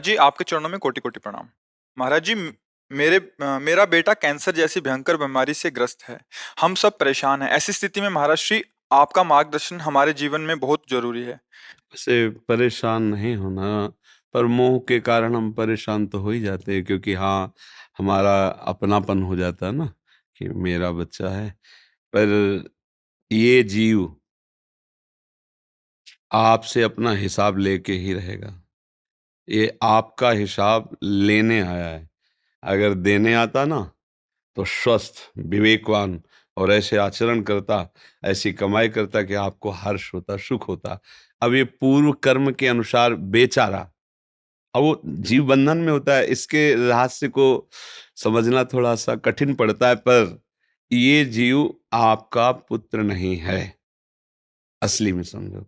जी, आपके चरणों में कोटि-कोटि प्रणाम। महाराज जी, मेरा बेटा कैंसर जैसी भयंकर बीमारी से ग्रस्त है। हम सब परेशान हैं। ऐसी स्थिति में महाराज श्री, आपका मार्गदर्शन हमारे जीवन में बहुत ज़रूरी है। से परेशान नहीं होना, पर मोह के कारण हम परेशान तो हो ही जाते हैं, क्योंकि हाँ, हमारा अपनापन हो जाता है ना कि मेरा बच्चा है। पर ये जीव आपसे अपना हिसाब लेके ही रहेगा। ये आपका हिसाब लेने आया है। अगर देने आता ना, तो स्वस्थ, विवेकवान और ऐसे आचरण करता, ऐसी कमाई करता कि आपको हर्ष होता, सुख होता। अब ये पूर्व कर्म के अनुसार बेचारा, अब वो जीव बंधन में होता है, इसके रहस्य को समझना थोड़ा-सा कठिन पड़ता है, पर ये जीव आपका पुत्र नहीं है, असली में समझो।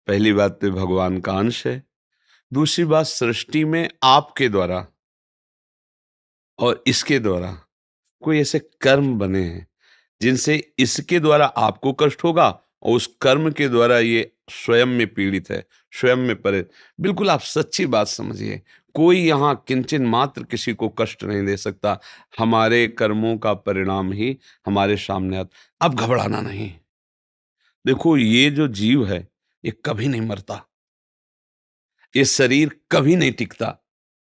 पहली बात तो भगवान का अंश है, दूसरी बात सृष्टि में आपके द्वारा और इसके द्वारा कोई ऐसे कर्म बने हैं जिनसे इसके द्वारा आपको कष्ट होगा और उस कर्म के द्वारा ये स्वयं में पीड़ित है, स्वयं में परे। बिल्कुल आप सच्ची बात समझिए, कोई यहाँ किंचन मात्र किसी को कष्ट नहीं दे सकता। हमारे कर्मों का परिणाम ही हमारे सामने आता। अब घबराना नहीं। देखो, ये जो जीव है, ये कभी नहीं मरता। ये शरीर कभी नहीं टिकता,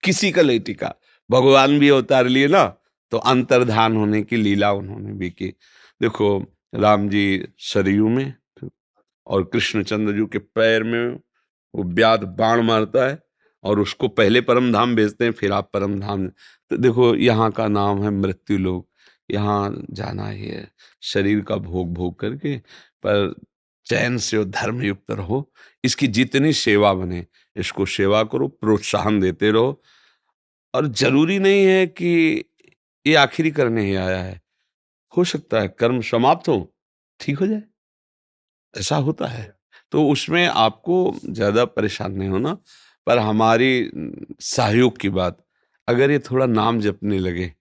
किसी का नहीं टिका। भगवान भी अवतार लिए ना, तो अंतर्धान होने की लीला उन्होंने भी की। देखो, राम जी सरयू में और कृष्णचंद्र जी के पैर में वो व्याध बाण मारता है और उसको पहले परम धाम भेजते हैं, फिर आप परम धाम। तो देखो, यहाँ का नाम है मृत्यु लोक। यहाँ जाना ही है, शरीर का भोग भोग करके, पर चैन से और धर्म युक्त रहो। इसकी जितनी सेवा बने, इसको सेवा करो, प्रोत्साहन देते रहो। और जरूरी नहीं है कि ये आखिरी करने ही आया है, हो सकता है कर्म समाप्त हो, ठीक हो जाए, ऐसा होता है। तो उसमें आपको ज़्यादा परेशान नहीं होना। पर हमारी सहयोग की बात, अगर ये थोड़ा नाम जपने लगे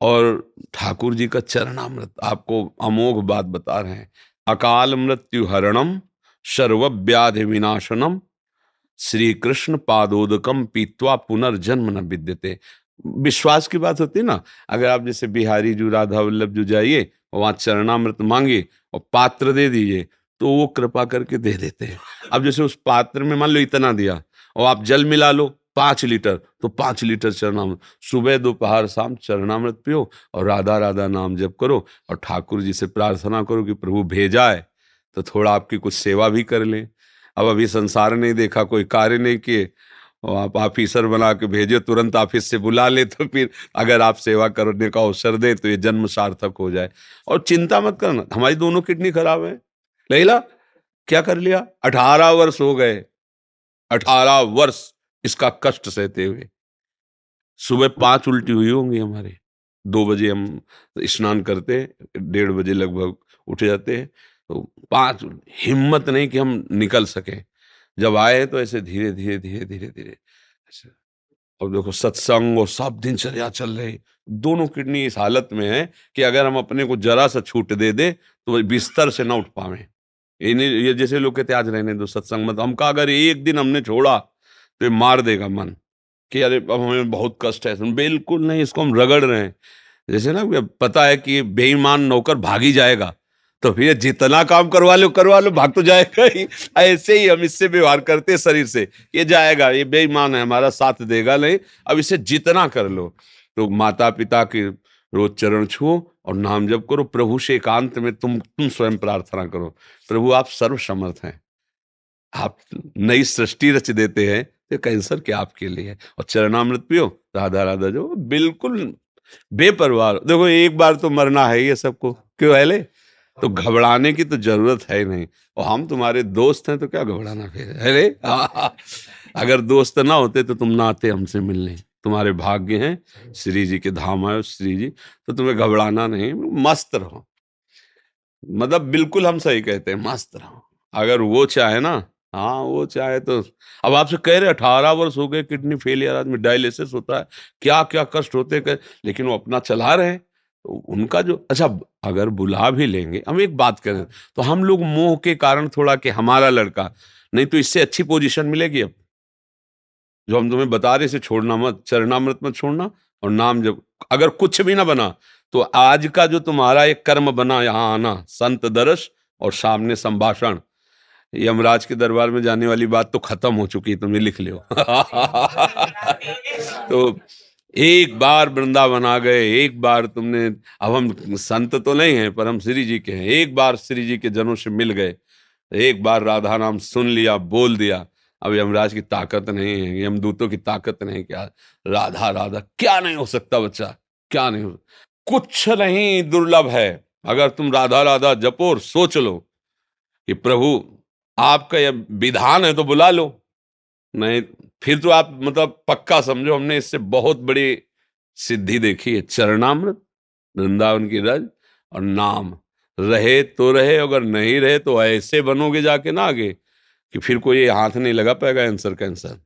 और ठाकुर जी का चरणामृत, आपको अमोघ बात बता रहे हैं। अकाल मृत्यु हरणम, सर्व व्याधि विनाशनम, श्री कृष्ण पादोदकम पीत्वा पुनर्जन्म न विद्यते। विश्वास की बात होती है ना। अगर आप जैसे बिहारी जू, राधा वल्लभ जू जाइए, वहां चरणामृत मांगे और पात्र दे दीजिए, तो वो कृपा करके दे देते हैं। अब जैसे उस पात्र में मान लो इतना दिया, और आप जल मिला लो 5 लीटर, तो 5 लीटर चरणामृत, सुबह दोपहर शाम चरणामृत पियो और राधा राधा नाम जप करो और ठाकुर जी से प्रार्थना करो कि प्रभु भेजा है तो थोड़ा आपकी कुछ सेवा भी कर लें। अब अभी संसार नहीं देखा, कोई कार्य नहीं किए, और आप ऑफिसर बना के भेजे, तुरंत ऑफिस से बुला ले, तो फिर अगर आप सेवा करने का अवसर दे तो ये जन्म सार्थक हो जाए। और चिंता मत करना, हमारी दोनों किडनी खराब है। लैला, क्या कर लिया, 18 वर्ष हो गए, 18 वर्ष इसका कष्ट सहते हुए। सुबह 5 उल्टी हुई होंगी हमारे। 2 बजे हम स्नान करते, 1:30 बजे लगभग उठ जाते हैं, तो 5, हिम्मत नहीं कि हम निकल सके। जब आए तो ऐसे धीरे धीरे धीरे धीरे धीरे ऐसे। और देखो, सत्संग और सब दिनचर्या चल रही, दोनों किडनी इस हालत में है कि अगर हम अपने को जरा सा छूट दे दे तो वो बिस्तर से ना उठ पावे। ये जैसे लोग कहते आज रहने दो सत्संग मत, हम कहा अगर एक दिन हमने छोड़ा तो ये मार देगा मन कि अरे अब हमें बहुत कष्ट है। बिल्कुल नहीं, इसको हम रगड़ रहे हैं। जैसे ना, पता है कि बेईमान नौकर भाग ही जाएगा, तो फिर जितना काम करवा लो, भाग तो जाएगा ही। ऐसे ही हम इससे व्यवहार करते हैं शरीर से, ये जाएगा, ये बेईमान है, हमारा साथ देगा नहीं, अब इसे जितना कर लो। तो माता पिता के रोज चरण छुओ और नाम जप करो, प्रभु से एकांत में तुम स्वयं प्रार्थना करो, प्रभु आप सर्व समर्थ हैं, आप नई सृष्टि रच देते हैं, तो कैंसर क्या आपके लिए है। और चरणामृत पियो, राधा राधा जो बिल्कुल बेपरवाह। देखो, एक बार तो मरना है ये सबको, क्यों है ले, तो घबराने की तो जरूरत है ही नहीं। और हम तुम्हारे दोस्त हैं तो क्या घबराना फिर है रे। अगर दोस्त ना होते तो तुम ना आते हमसे मिलने। तुम्हारे भाग्य हैं, श्री जी के धाम आए श्री जी, तो तुम्हें घबराना नहीं, मस्त रहो। मतलब बिल्कुल हम सही कहते हैं, मस्त रहो। अगर वो चाहे ना, हाँ वो चाहे तो। अब आपसे कह रहे 18 वर्ष हो गए, किडनी फेलियर, आदमी डायलिसिस होता है, क्या क्या कष्ट होते हैं, लेकिन वो अपना चला रहे हैं। तो उनका जो, अच्छा, अगर बुला भी लेंगे, हम एक बात करें, तो हम लोग मोह के कारण थोड़ा कि हमारा लड़का, नहीं तो इससे अच्छी पोजीशन मिलेगी अब। जो हम तुम्हें बता रहे, इसे छोड़ना मत, चरणामृत मत छोड़ना, और नाम जब, अगर कुछ भी ना बना तो आज का जो तुम्हारा एक कर्म बना, यहाँ आना, संत दर्श और सामने संभाषण, यमराज के दरबार में जाने वाली बात तो खत्म हो चुकी है, तुमने लिख लियो। तो एक बार वृंदावन आ गए, एक बार तुमने, अब हम संत तो नहीं हैं पर हम श्री जी के हैं, एक बार श्री जी के जनों से मिल गए, एक बार राधा नाम सुन लिया, बोल दिया, अब यमराज की ताकत नहीं है, यमदूतों की ताकत नहीं, क्या राधा राधा क्या नहीं हो सकता बच्चा, क्या नहीं हो, कुछ नहीं दुर्लभ है। अगर तुम राधा राधा जपो और सोच लो कि प्रभु आपका यह विधान है तो बुला लो, नहीं फिर तो आप मतलब पक्का समझो हमने इससे बहुत बड़ी सिद्धि देखी है। चरणामृत, वृंदावन की रज और नाम, रहे तो रहे, अगर नहीं रहे तो ऐसे बनोगे जाके ना आगे कि फिर कोई हाथ नहीं लगा पाएगा आंसर कैंसर।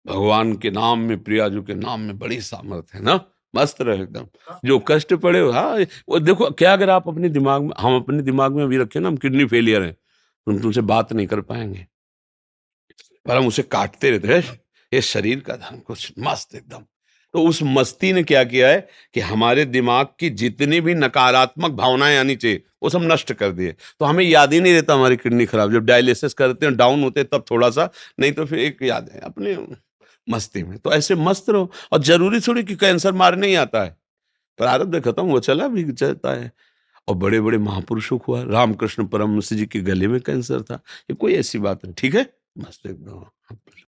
भगवान के नाम में, प्रियाजू के नाम में बड़ी सामर्थ्य है ना, मस्त रहे एकदम। जो कष्ट पड़े हो, हाँ, वो देखो क्या, अगर आप अपने दिमाग में, हम अपने दिमाग में अभी रखें ना, हम किडनी फेलियर हैं, हम तुमसे बात नहीं कर पाएंगे, पर हम उसे काटते रहते हैं, ये शरीर का धर्म कुछ मस्त एकदम। तो उस मस्ती ने क्या किया है कि हमारे दिमाग की जितनी भी नकारात्मक भावनाएं आनी चाहिए वो सब नष्ट कर दिए। तो हमें याद ही नहीं रहता हमारी किडनी खराब, जब डायलिसिस करते हैं डाउन होते हैं तब थोड़ा सा, नहीं तो फिर एक याद है अपने मस्ती में। तो ऐसे मस्त रहो, और जरूरी थोड़ी कि कैंसर मारने ही आता है, प्रारब्ध खत्म वो चला भी जाता है। और बड़े बड़े महापुरुषों को हुआ, रामकृष्ण परमहंस जी के गले में कैंसर था, ये कोई ऐसी बात नहीं, ठीक है, मस्त एकदम।